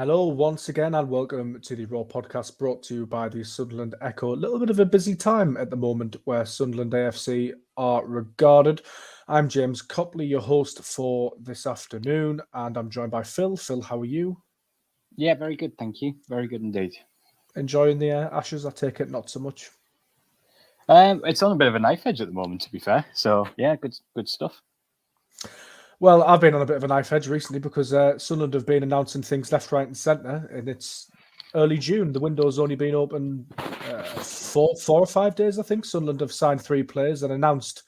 Hello, once again, and welcome to the Raw podcast brought to you by the Sunderland Echo. A little bit of a busy time at the moment where Sunderland AFC are regarded. I'm James Copley, your host for this afternoon, and I'm joined by Phil. Phil, how are you? Yeah, very good, thank you. Very good indeed. Enjoying the Ashes? I take it not so much. It's on a bit of a knife edge at the moment, to be fair. So yeah, good stuff. Well, I've been on a bit of a knife edge recently because Sunderland have been announcing things left, right, and centre, and it's early June. The window's only been open 4 or 5 days, I think. Sunderland have signed 3 players and announced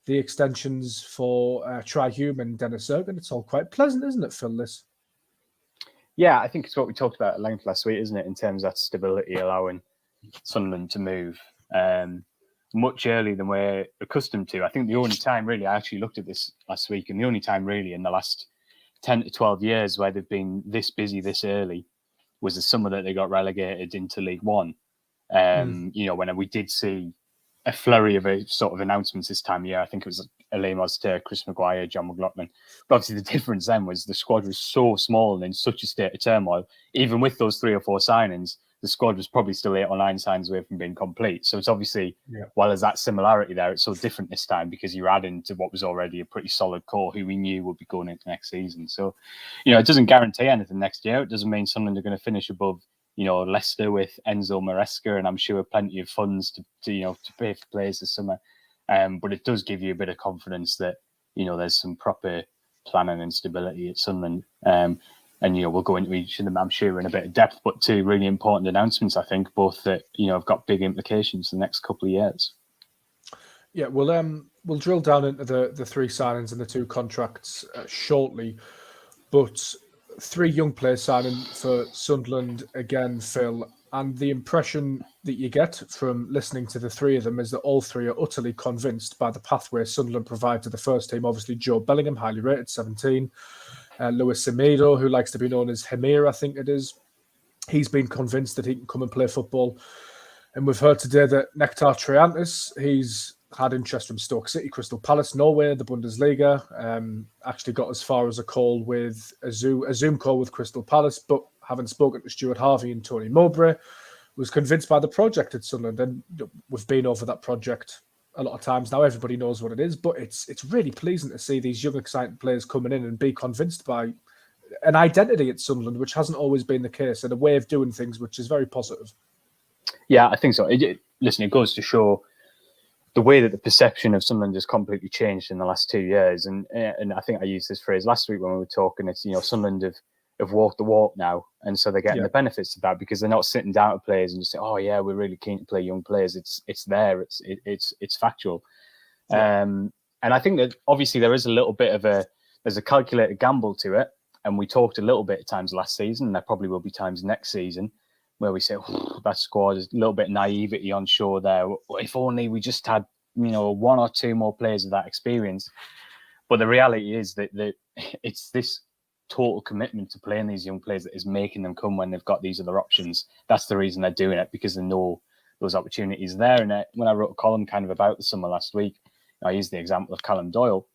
the extensions for Tri Hume and Dennis Cirkin. It's all quite pleasant, isn't it, Phil? This. Yeah, I think it's what we talked about at length last week, isn't it? In terms of that stability, allowing Sunderland to move much earlier than we're accustomed to. I think the only time really, I actually looked at this last week, and the only time really in the last 10 to 12 years where they've been this busy this early was the summer that they got relegated into League One. When we did see a flurry of a sort of announcements this time of year. I think it was Elaine Oster, Chris Maguire, John McLaughlin. But obviously the difference then was the squad was so small and in such a state of turmoil. Even with those 3 or 4 signings, the squad was probably still 8 or 9 signings away from being complete. So it's obviously, while there's that similarity there, it's so different this time because you're adding to what was already a pretty solid core who we knew would be going into next season. So, it doesn't guarantee anything next year. It doesn't mean Sunderland are going to finish above Leicester with Enzo Maresca, and I'm sure plenty of funds to pay for players this summer. But it does give you a bit of confidence that, there's some proper planning and stability at Sunderland. And we'll go into each of them, I'm sure, in a bit of depth, but 2 really important announcements, I think, both that, have got big implications for the next couple of years. Yeah, we'll drill down into the 3 signings and the 2 contracts shortly, but 3 young players signing for Sunderland again, Phil, and the impression that you get from listening to the 3 of them is that all 3 are utterly convinced by the pathway Sunderland provide to the first team. Obviously, Jobe Bellingham, highly rated, 17. Lewis Semedo, who likes to be known as Hemir, I think it is. He's been convinced that he can come and play football. And we've heard today that Nectar Triantis, he's had interest from Stoke City, Crystal Palace, Norway, the Bundesliga. Actually got as far as a call with a Zoom call with Crystal Palace, but having spoken to Stuart Harvey and Tony Mowbray, was convinced by the project at Sunderland. And we've been over that project a lot of times now. Everybody knows what it is, but it's really pleasing to see these young, exciting players coming in and be convinced by an identity at Sunderland, which hasn't always been the case, and a way of doing things which is very positive. Yeah, I think so. It goes to show the way that the perception of Sunderland has completely changed in the last 2 years. And I think I used this phrase last week when we were talking. It's, Sunderland have walked the walk now. And so they're getting the benefits of that because they're not sitting down to players and just saying, oh, yeah, we're really keen to play young players. It's there. It's factual. Yeah. And I think that obviously there is a little bit of there's a calculated gamble to it. And we talked a little bit at times last season, and there probably will be times next season where we say, that squad is a little bit naivety on shore there. If only we just had, 1 or 2 more players of that experience. But the reality is that it's this total commitment to playing these young players that is making them come when they've got these other options. That's the reason they're doing it, because they know those opportunities are there. And when I wrote a column kind of about the summer last week, I used the example of Callum Doyle,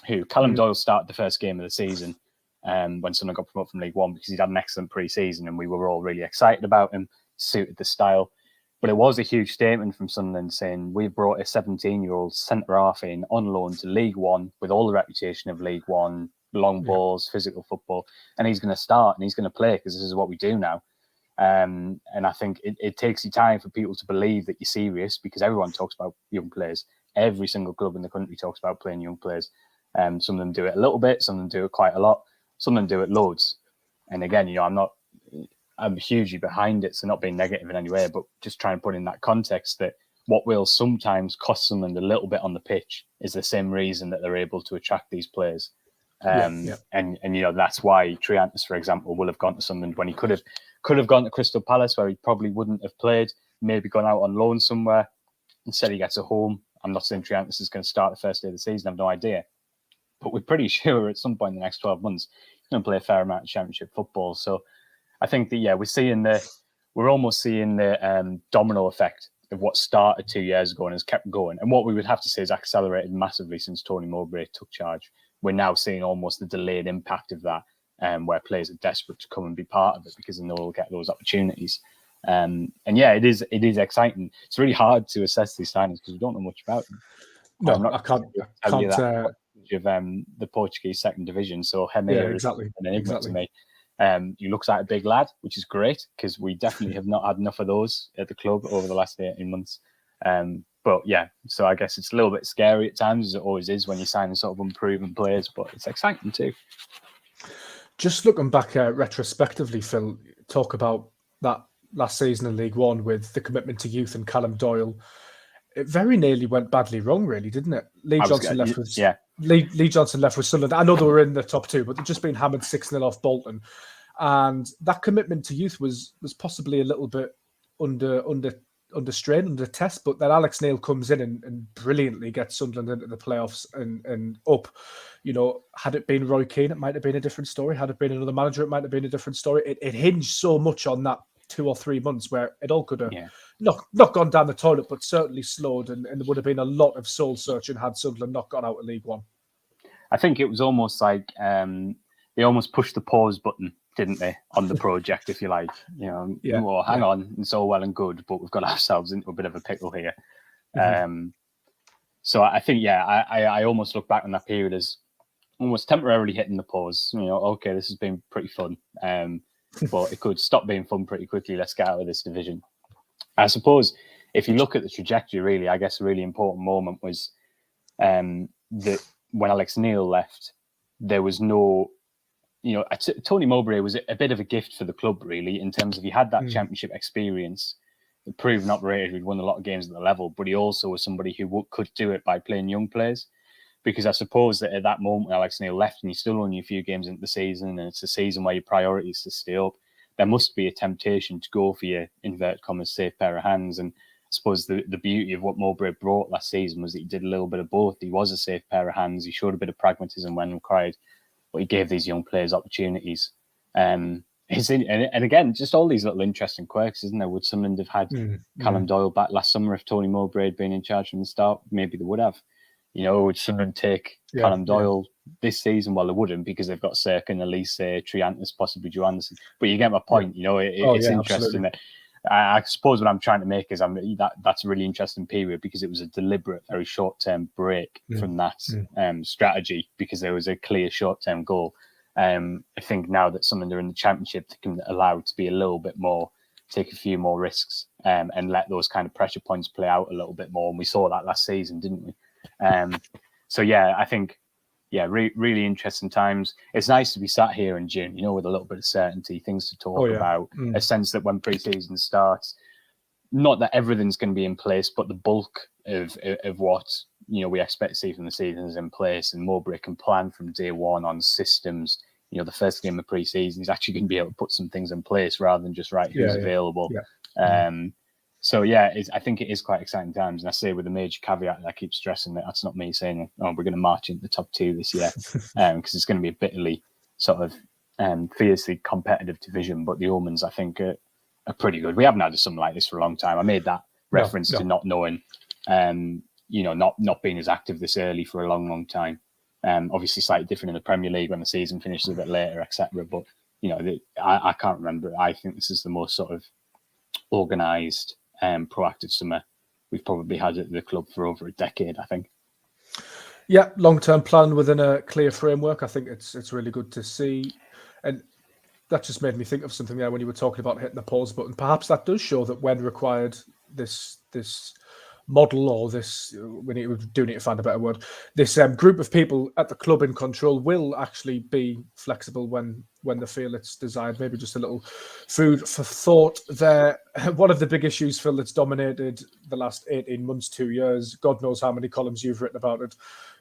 Doyle started the first game of the season when Sunderland got promoted from League One because he'd had an excellent pre-season and we were all really excited about him, suited the style. But it was a huge statement from Sunderland saying, we've brought a 17-year-old centre-half in on loan to League One with all the reputation of League One, long balls, physical football, and he's going to start and he's going to play because this is what we do now. And I think it takes you time for people to believe that you're serious because everyone talks about young players. Every single club in the country talks about playing young players. Some of them do it a little bit, some of them do it quite a lot. Some of them do it loads. And again, I'm hugely behind it, so not being negative in any way, but just trying to put in that context that what will sometimes cost Sunderland a little bit on the pitch is the same reason that they're able to attract these players. And that's why Triantis, for example, will have gone to Sunderland when he could have gone to Crystal Palace, where he probably wouldn't have played, maybe gone out on loan somewhere. Instead, he gets a home. I'm not saying Triantis is going to start the first day of the season. I have no idea. But we're pretty sure at some point in the next 12 months, he's going to play a fair amount of Championship football. So I think that, we're almost seeing the domino effect of what started 2 years ago and has kept going. And what we would have to say is accelerated massively since Tony Mowbray took charge. We're now seeing almost the delayed impact of that. where players are desperate to come and be part of it because they know they'll get those opportunities. And yeah, it is exciting. It's really hard to assess these signings because we don't know much about them. No, I can't tell you that of the Portuguese second division. So Hemir is an enigma to me. He looks like a big lad, which is great because we definitely have not had enough of those at the club over the last 18 months. But yeah, so I guess it's a little bit scary at times, as it always is when you sign sort of unproven players, but it's exciting too. Just looking back retrospectively, Phil, talk about that last season in League One with the commitment to youth and Callum Doyle. It very nearly went badly wrong, really, didn't it? Lee Johnson left with Sunderland. I know they were in the top two, but they'd just been hammered 6-0 off Bolton. And that commitment to youth was possibly a little bit under strain, under test. But then Alex Neil comes in and brilliantly gets Sunderland into the playoffs and up. You know, had it been Roy Keane, it might have been a different story. Had it been another manager, it might have been a different story. It hinged so much on that 2 or 3 months where it all could have not gone down the toilet, but certainly slowed, and there would have been a lot of soul searching had Sunderland not got out of League One. I think it was almost like they almost pushed the pause button, didn't they, on the project, if you like? You know, well, hang on, it's all well and good, but we've got ourselves into a bit of a pickle here. Mm-hmm. So I think, I almost look back on that period as almost temporarily hitting the pause. You know, okay, this has been pretty fun, but it could stop being fun pretty quickly. Let's get out of this division. I suppose if you look at the trajectory, really, I guess a really important moment was that when Alex Neil left, there was no, you know, Tony Mowbray was a bit of a gift for the club, really, in terms of he had that championship experience, the proven operator who'd won a lot of games at the level, but he also was somebody who could do it by playing young players. Because I suppose that at that moment when Alex Neil left and you're still only a few games into the season and it's a season where your priority is to stay up, there must be a temptation to go for your, inverted commas, safe pair of hands. And I suppose the beauty of what Mowbray brought last season was that he did a little bit of both. He was a safe pair of hands. He showed a bit of pragmatism when required, but he gave these young players opportunities. And again, just all these little interesting quirks, isn't there? Would Sunderland have had Callum Doyle back last summer if Tony Mowbray had been in charge from the start? Maybe they would have. You know, would Sunderland take Callum Doyle this season? Well, they wouldn't because they've got Cirkin, Elise, Triantis, possibly Johannesson. But you get my point. You know, it's interesting. That I suppose what I'm trying to make is that's a really interesting period because it was a deliberate, very short-term break from that strategy because there was a clear short-term goal. I think now that Sunderland are in the Championship, they can allow to be a little bit more, take a few more risks and let those kind of pressure points play out a little bit more. And we saw that last season, didn't we? So yeah, I think really interesting times. It's nice to be sat here in June, you know, with a little bit of certainty, things to talk about, a sense that when pre-season starts, not that everything's going to be in place, but the bulk of what, you know, we expect to see from the season is in place, and Mowbray can plan from day one on systems. You know, the first game of pre-season, he's actually going to be able to put some things in place rather than just who's available. So yeah, I think it is quite exciting times, and I say with a major caveat that I keep stressing that that's not me saying, oh, we're going to march into the top 2 this year, because it's going to be a bitterly sort of fiercely competitive division. But the omens, I think, are pretty good. We haven't had something like this for a long time. I made that reference to not knowing, you know, not being as active this early for a long time. Obviously, slightly different in the Premier League when the season finishes a bit later, etc. But you know, I can't remember. I think this is the most sort of organised, proactive summer we've probably had at the club for over a decade, I think. Yeah, long-term plan within a clear framework. I think it's really good to see. And that just made me think of something there when you were talking about hitting the pause button. Perhaps that does show that when required, this model or this, we do need to find a better word, this group of people at the club in control will actually be flexible when they feel it's desired. Maybe just a little food for thought there. One of the big issues, Phil, that's dominated the last 18 months, 2 years, God knows how many columns you've written about it,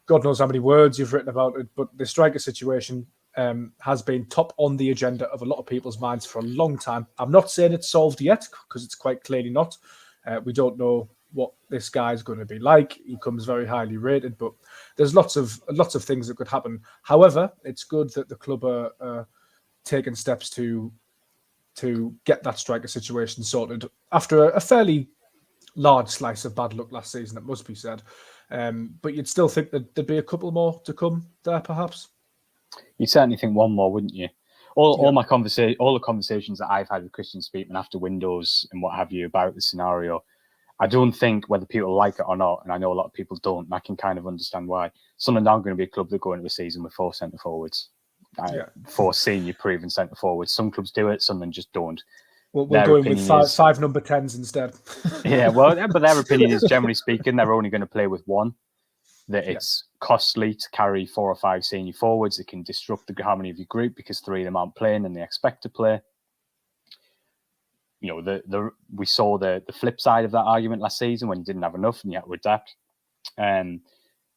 God knows how many words you've written about it, but the striker situation has been top on the agenda of a lot of people's minds for a long time. I'm not saying it's solved yet, because it's quite clearly not. We don't know what this guy's going to be like. He comes very highly rated, but there's lots of things that could happen. However, it's good that the club are taking steps to get that striker situation sorted after a fairly large slice of bad luck last season, it must be said. But you'd still think that there'd be a couple more to come there, perhaps? You'd certainly think one more, wouldn't you? all my all the conversations that I've had with Christian Speakman after Windows and what have you about the scenario, I don't think whether people like it or not, and I know a lot of people don't, and I can kind of understand why. Sunderland aren't going to be a club that go into a season with 4 centre forwards, 4 senior proven centre forwards. Some clubs do it, some just don't. We're going with five number 10s instead. But their opinion is, generally speaking, they're only going to play with one. That it's costly to carry 4 or 5 senior forwards. It can disrupt the harmony of your group because 3 of them aren't playing and they expect to play. You know, we saw the flip side of that argument last season when you didn't have enough and you had to adapt.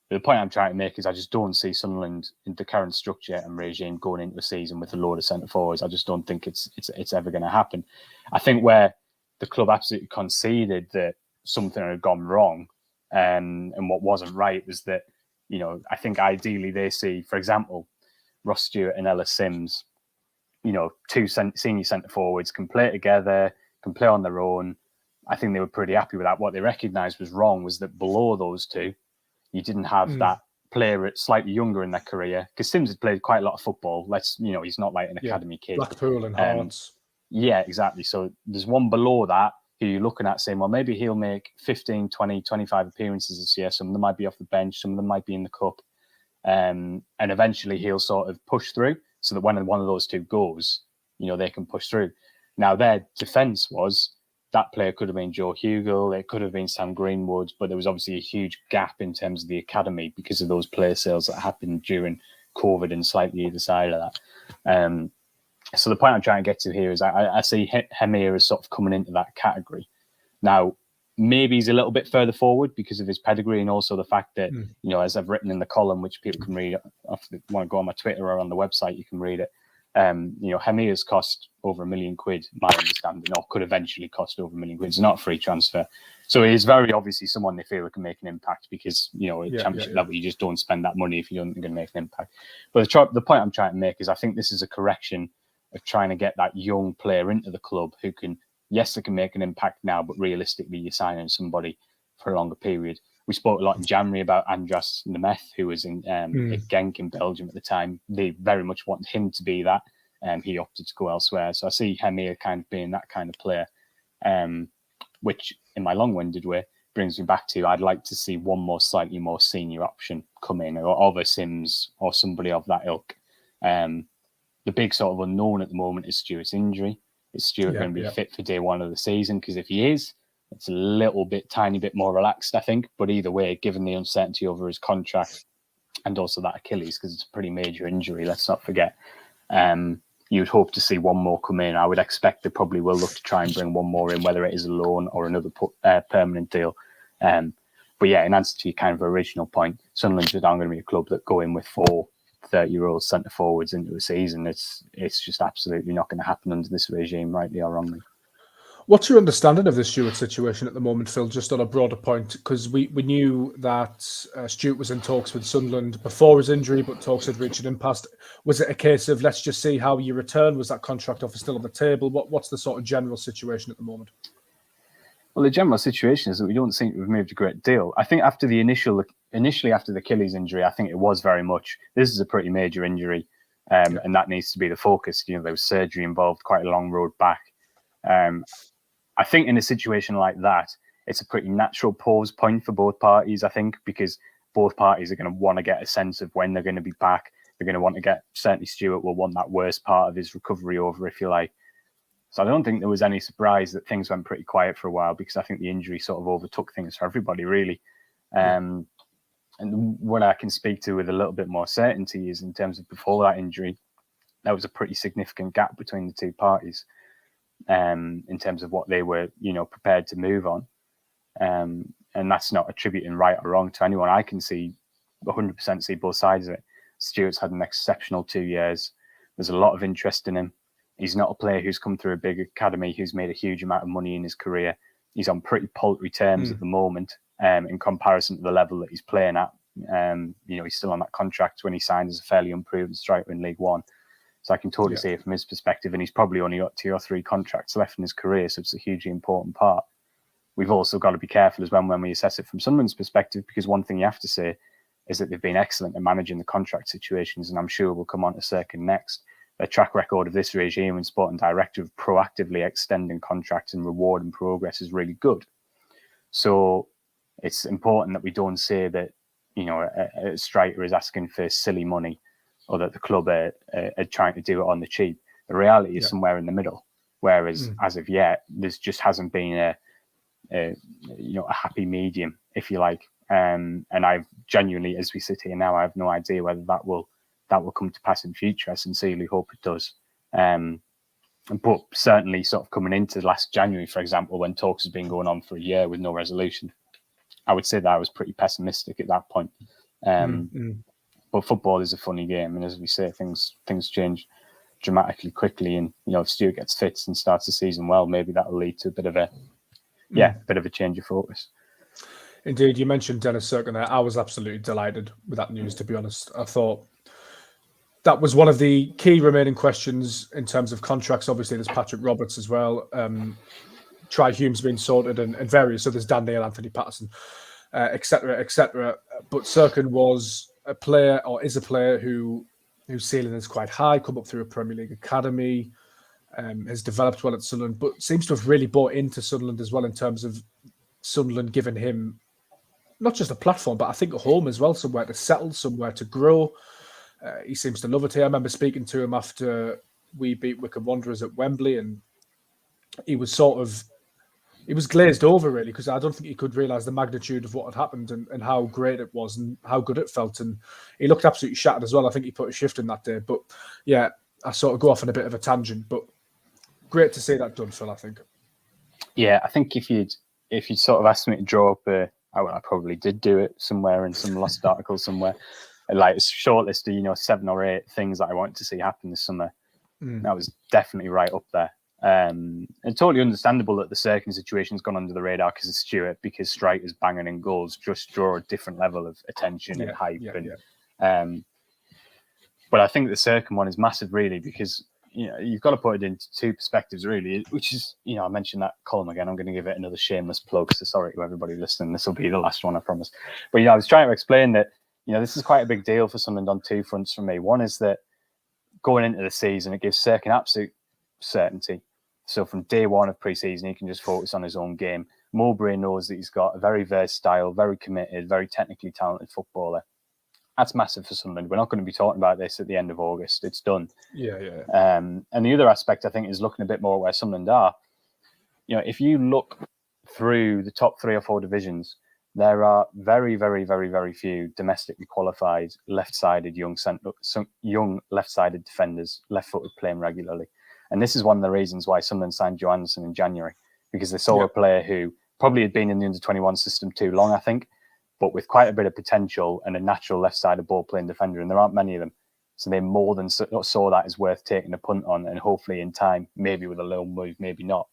The point I'm trying to make is I just don't see Sunderland in the current structure and regime going into a season with a load of centre forwards. I just don't think it's ever going to happen. I think where the club absolutely conceded that something had gone wrong and what wasn't right was that, you know, I think ideally they see, for example, Ross Stewart and Ellis Sims, you know, 2 senior centre forwards can play together, can play on their own. I think they were pretty happy with that. What they recognised was wrong was that below those 2, you didn't have that player slightly younger in their career, because Sims had played quite a lot of football. He's not like an academy kid. Blackpool and Hearts. Yeah, exactly. So there's one below that who you're looking at saying, well, maybe he'll make 15, 20, 25 appearances this year. Some of them might be off the bench. Some of them might be in the cup. And eventually he'll sort of push through so that when one of those 2 goes, you know, they can push through. Now, their defence was that player could have been Joe Hugel, it could have been Sam Greenwood, but there was obviously a huge gap in terms of the academy because of those player sales that happened during COVID and slightly either side of that. So the point I'm trying to get to here is I see Hemir as sort of coming into that category. Now, maybe he's a little bit further forward because of his pedigree and also the fact that, you know, as I've written in the column, which people can read, if they want to go on my Twitter or on the website, you can read it. You know, Hemir's cost over £1 million, my understanding, or could eventually cost over £1 million. It's not a free transfer. So he is very obviously someone they feel can make an impact because, you know, at championship level, you just don't spend that money if you're not going to make an impact. But the point I'm trying to make is I think this is a correction of trying to get that young player into the club who can, yes, they can make an impact now, but realistically, you're signing somebody for a longer period. We spoke a lot in January about Andras Nemeth, who was in Genk in Belgium at the time. They very much wanted him to be that. He opted to go elsewhere. So I see Hemir kind of being that kind of player, which in my long-winded way brings me back to I'd like to see one more slightly more senior option come in, or of a Sims or somebody of that ilk. The big sort of unknown at the moment is Stewart's injury. Is Stewart going to be fit for day 1 of the season? Because if he is, it's a tiny bit more relaxed, I think. But either way, given the uncertainty over his contract and also that Achilles, because it's a pretty major injury, let's not forget, you'd hope to see one more come in. I would expect they probably will look to try and bring one more in, whether it is a loan or another permanent deal. But yeah, in answer to your kind of original point, Sunderland aren't going to be a club that go in with 4 30-year-old centre forwards into a season. It's just absolutely not going to happen under this regime, rightly or wrongly. What's your understanding of the Stewart situation at the moment, Phil, just on a broader point? Because we knew that Stewart was in talks with Sunderland before his injury, but talks had reached an impasse. Was it a case of let's just see how you return? Was that contract offer still on the table? What's the sort of general situation at the moment? Well, the general situation is that we don't seem to have moved a great deal. I think after the initially after the Achilles injury, I think it was very much, this is a pretty major injury, and that needs to be the focus. You know, there was surgery involved, quite a long road back. I think in a situation like that, it's a pretty natural pause point for both parties, I think, because both parties are going to want to get a sense of when they're going to be back. They're going to want to get, certainly Stewart will want that worst part of his recovery over, if you like. So I don't think there was any surprise that things went pretty quiet for a while, because I think the injury sort of overtook things for everybody, really. And what I can speak to with a little bit more certainty is in terms of before that injury, there was a pretty significant gap between the 2 parties in terms of what they were, you know, prepared to move on. And that's not attributing right or wrong to anyone. I can see 100% see both sides of it. Stewart's had an exceptional 2 years. There's a lot of interest in him. He's not a player who's come through a big academy, who's made a huge amount of money in his career. He's on pretty paltry terms at the moment in comparison to the level that he's playing at. You know, he's still on that contract when he signed as a fairly unproven striker in League One. So I can totally see it from his perspective. And he's probably only got 2 or 3 contracts left in his career. So it's a hugely important part. We've also got to be careful as well when we assess it from Sunderland's perspective, because one thing you have to say is that they've been excellent at managing the contract situations. And I'm sure we'll come on to Cirkin next. a track record of this regime and sporting director of proactively extending contracts and rewarding progress is really good. So it's important that we don't say that, you know, a striker is asking for silly money or that the club are trying to do it on the cheap. The reality is somewhere in the middle. Whereas as of yet, there's just hasn't been a happy medium, if you like. And I've genuinely, as we sit here now, I have no idea whether that will come to pass in future. I sincerely hope it does. But certainly sort of coming into last January, for example, when talks has been going on for a year with no resolution, I would say that I was pretty pessimistic at that point. But football is a funny game. And as we say, things change dramatically quickly. And, you know, if Stewart gets fit and starts the season well, maybe that will lead to a bit of a change of focus. Indeed, you mentioned Dennis Cirkin there. I was absolutely delighted with that news, to be honest. I thought that was one of the key remaining questions in terms of contracts. Obviously, there's Patrick Roberts as well. Tri Hume's been sorted and various others, Dan Neil, Anthony Patterson, etc., etc. But Cirkin was a player, or is a player, whose ceiling is quite high, come up through a Premier League academy, has developed well at Sunderland, but seems to have really bought into Sunderland as well in terms of Sunderland giving him not just a platform, but I think a home as well, somewhere to settle, somewhere to grow. He seems to love it here. I remember speaking to him after we beat Wycombe Wanderers at Wembley, and he was glazed over, really, because I don't think he could realise the magnitude of what had happened and how great it was and how good it felt. And he looked absolutely shattered as well. I think he put a shift in that day. But yeah, I sort of go off on a bit of a tangent, but great to see that done, Phil, I think. Yeah, I think if you'd sort of asked me to draw up I probably did do it somewhere in some lost article somewhere, like a short list of 7 or 8 things that I want to see happen this summer. That was definitely right up there. And totally understandable that the Cirkin situation's gone under the radar because of Stewart, because strikers banging in goals just draw a different level of attention and hype. But I think the Cirkin one is massive, really, because you've got to put it into two perspectives, really, which is, I mentioned that column again. I'm going to give it another shameless plug. So sorry to everybody listening. This will be the last one, I promise. But, I was trying to explain that, this is quite a big deal for Sunderland on 2 fronts for me. One is that going into the season, it gives Cirkin absolute certainty. So from day one of pre-season, he can just focus on his own game. Mowbray knows that he's got a very versatile, very committed, very technically talented footballer. That's massive for Sunderland. We're not going to be talking about this at the end of August. It's done. Yeah. And the other aspect, I think, is looking a bit more where Sunderland are. If you look through the top 3 or 4 divisions, there are very, very, very, very few domestically qualified left-sided young left-sided defenders, left-footed, playing regularly. And this is one of the reasons why Sunderland signed Johansson in January, because they saw a player who probably had been in the under-21 system too long, I think, but with quite a bit of potential and a natural left-sided ball-playing defender, and there aren't many of them. So they more than saw that as worth taking a punt on, and hopefully in time, maybe with a little move, maybe not,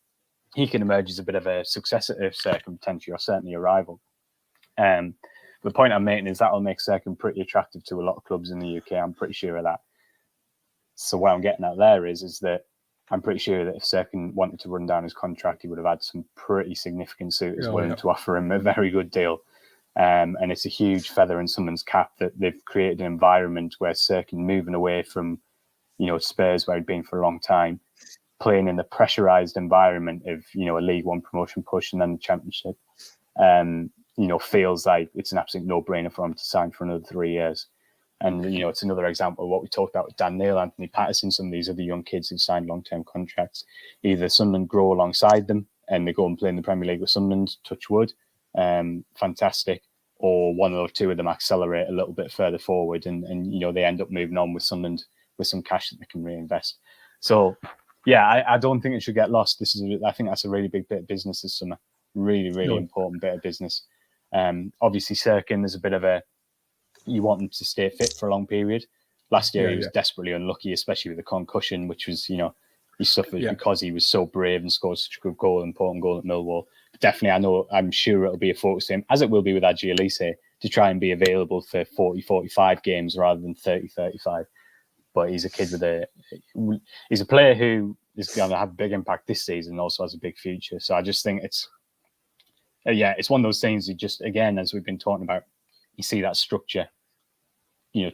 he can emerge as a bit of a successor to Cirkin potentially, or certainly a rival. The point I'm making is that will make Cirkin pretty attractive to a lot of clubs in the UK. I'm pretty sure of that. So what I'm getting at there is that I'm pretty sure that if Cirkin wanted to run down his contract, he would have had some pretty significant suitors willing to offer him a very good deal. And it's a huge feather in someone's cap that they've created an environment where Cirkin, moving away from, Spurs, where he'd been for a long time, playing in the pressurised environment of, a League One promotion push and then the Championship, feels like it's an absolute no-brainer for him to sign for another 3 years. And, it's another example of what we talked about with Dan Neil, Anthony Patterson, some of these other young kids who signed long-term contracts. Either Sunderland grow alongside them and they go and play in the Premier League with Sunderland, touch wood, fantastic, or one or two of them accelerate a little bit further forward and they end up moving on with Sunderland with some cash that they can reinvest. So, yeah, I don't think it should get lost. I think that's a really big bit of business this summer. Really, really important bit of business. Obviously, Cirkin, there's a bit of you want him to stay fit for a long period. Last year, he was desperately unlucky, especially with the concussion, which was, he suffered because he was so brave and scored such a good goal, important goal at Millwall. But definitely, I'm sure it'll be a focus for him, as it will be with Adji Elise, to try and be available for 40, 45 games rather than 30, 35. But he's a kid he's a player who is going to have a big impact this season and also has a big future. So I just think it's one of those things you just, again, as we've been talking about, you see that structure,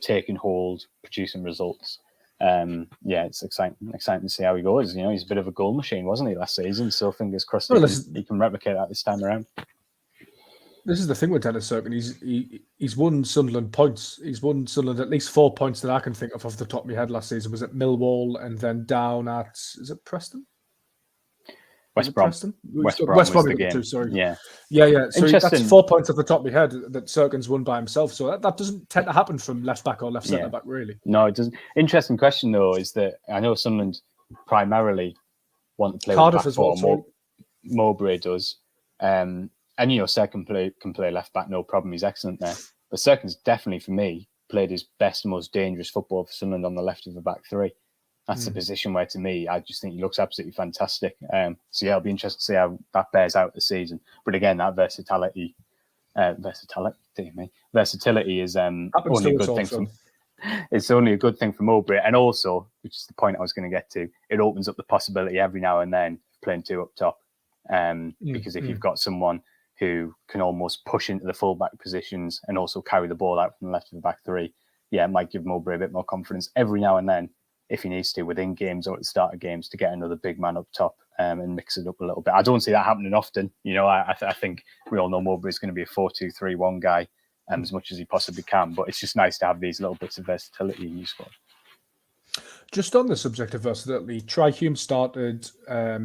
taking hold, producing results. It's exciting to see how he goes. He's a bit of a goal machine, wasn't he, last season? So fingers crossed he can replicate that this time around. This is the thing with Dennis Cirkin. He's won Sunderland points. He's won Sunderland at least 4 points that I can think of off the top of my head last season. Was it Millwall and then down at, is it Preston? West Brom. West Brom was the game. Too, sorry. Yeah. So that's 4 points off the top of my head that Cirkin's won by himself. So that doesn't tend to happen from left back or left centre back, really. No, it doesn't. Interesting question though is that I know Sunderland primarily want to play Cardiff with back as well. Mowbray does, and Cirkin can play left back, no problem. He's excellent there. But Cirkin's definitely, for me, played his best, most dangerous football for Sunderland on the left of the back three. That's the position where, to me, I just think he looks absolutely fantastic. It'll be interesting to see how that bears out this season. But again, that versatility is only a good thing. It's only a good thing for Mowbray, and also, which is the point I was going to get to, it opens up the possibility every now and then of playing two up top. Because if you've got someone who can almost push into the full-back positions and also carry the ball out from the left of the back three, it might give Mowbray a bit more confidence every now and then, if he needs to, within games or at the start of games, to get another big man up top and mix it up a little bit. I don't see that happening often. I think we all know Mowbray's going to be a 4-2-3-1 guy as much as he possibly can, but it's just nice to have these little bits of versatility in your squad. Just on the subject of versatility, Try Hume started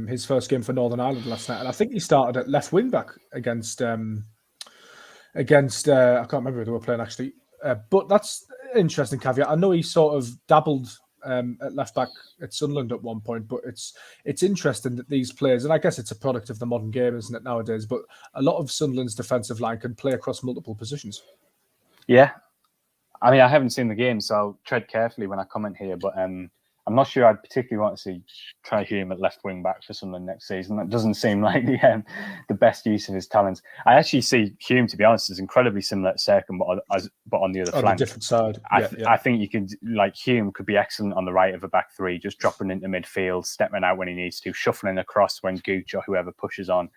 his first game for Northern Ireland last night, and I think he started at left wing back against I can't remember who they were playing actually, but that's an interesting caveat. I know he sort of dabbled at left back at Sunderland at one point, but it's interesting that these players, and I guess it's a product of the modern game, isn't it, nowadays, but a lot of Sunderland's defensive line can play across multiple positions. Yeah. I mean, I haven't seen the game, so I'll tread carefully when I comment here, but I'm not sure I'd particularly want to see Try Hume at left wing back for Sunderland next season. That doesn't seem like the best use of his talents. I actually see Hume, to be honest, as incredibly similar to Cirkin, but on the other flank. On a different side. I think you could, Hume could be excellent on the right of a back three, just dropping into midfield, stepping out when he needs to, shuffling across when Gooch or whoever pushes on.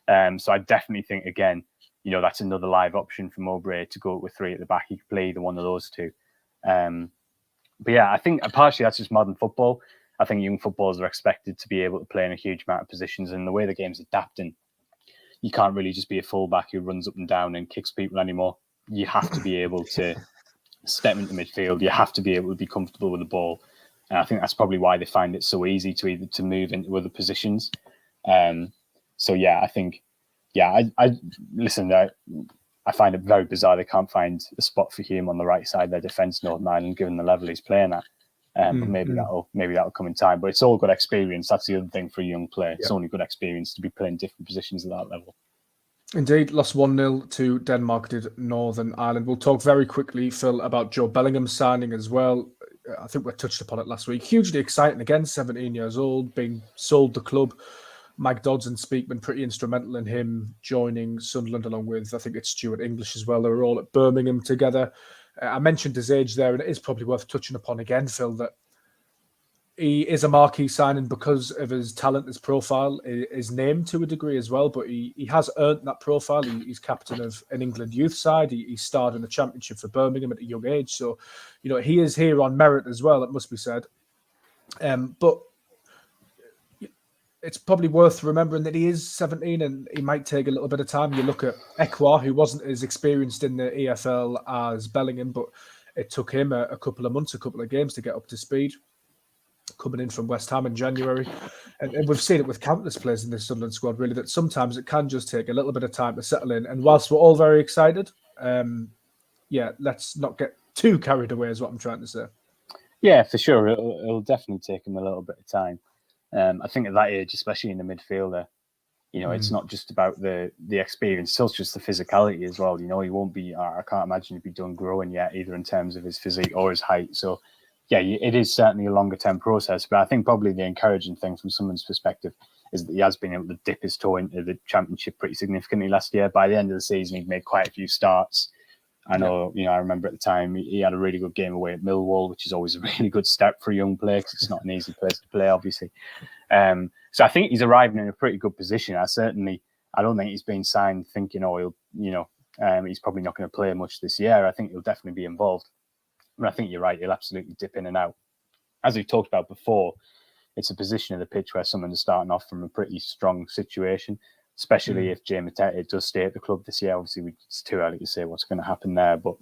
So I definitely think, again, that's another live option for Mowbray to go with three at the back. He could play either one of those two. But I think partially that's just modern football. I think young footballers are expected to be able to play in a huge amount of positions, and the way the game's adapting, you can't really just be a fullback who runs up and down and kicks people anymore. You have to be able to step into midfield. You have to be able to be comfortable with the ball, and I think that's probably why they find it so easy to move into other positions. I find it very bizarre they can't find a spot for Hume on the right side of their defence, Northern Ireland, given the level he's playing at. But maybe that'll come in time. But it's all good experience. That's the other thing for a young player. It's only good experience to be playing different positions at that level. Indeed, lost 1-0 to Denmark, did Northern Ireland. We'll talk very quickly, Phil, about Jobe Bellingham's signing as well. I think we touched upon it last week. Hugely exciting again, 17 years old, being sold the club. Mike Dodds and Speakman pretty instrumental in him joining Sunderland, along with, I think it's Stuart English as well. They were all at Birmingham together. I mentioned his age there, and it is probably worth touching upon again, Phil, that he is a marquee signing because of his talent, his profile, his name to a degree as well, but he has earned that profile. He's captain of an England youth side. He starred in the Championship for Birmingham at a young age. So, he is here on merit as well, it must be said. But it's probably worth remembering that he is 17 and he might take a little bit of time. You look at Ekwa, who wasn't as experienced in the EFL as Bellingham, but it took him a couple of months, a couple of games to get up to speed, coming in from West Ham in January. And we've seen it with countless players in this Sunderland squad, really, that sometimes it can just take a little bit of time to settle in. And whilst we're all very excited, let's not get too carried away is what I'm trying to say. Yeah, for sure. It'll definitely take him a little bit of time. I think at that age, especially in the midfielder, it's not just about the experience, it's also just the physicality as well. He won't be, I can't imagine he'd be done growing yet, either in terms of his physique or his height. So, it is certainly a longer term process. But I think probably the encouraging thing from someone's perspective is that he has been able to dip his toe into the Championship pretty significantly last year. By the end of the season, he'd made quite a few starts. I know, I remember at the time he had a really good game away at Millwall, which is always a really good step for a young player because it's not an easy place to play, obviously. So I think he's arriving in a pretty good position. I don't think he's been signed thinking, he's probably not going to play much this year. I think he'll definitely be involved. But I think you're right, he'll absolutely dip in and out. as we talked about before, it's a position of the pitch where someone is starting off from a pretty strong situation, especially if Jame does stay at the club this year. Obviously, it's too early to say what's going to happen there, but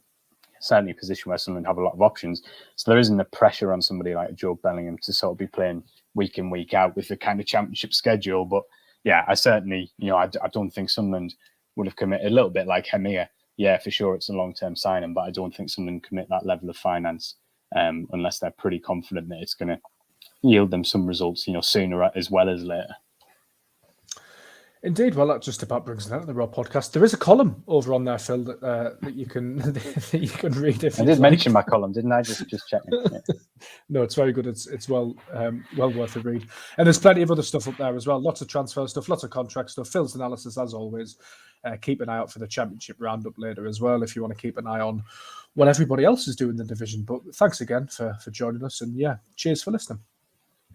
certainly a position where Sunderland have a lot of options. So there isn't the pressure on somebody like Jobe Bellingham to sort of be playing week in, week out with the kind of championship schedule. But yeah, I certainly, I don't think Sunderland would have committed a little bit like Hemir. Yeah, for sure, it's a long-term signing, but I don't think Sunderland commit that level of finance unless they're pretty confident that it's going to yield them some results, sooner as well as later. Indeed. Well, that just about brings it out of the Raw podcast. There is a column over on there, Phil, that you can read. If I did mention my column, didn't I? Just checking. Yeah. No, it's very good. It's well worth a read. And there's plenty of other stuff up there as well. Lots of transfer stuff, lots of contract stuff. Phil's analysis, as always. Keep an eye out for the championship roundup later as well, if you want to keep an eye on what everybody else is doing in the division. But thanks again for joining us. And yeah, cheers for listening.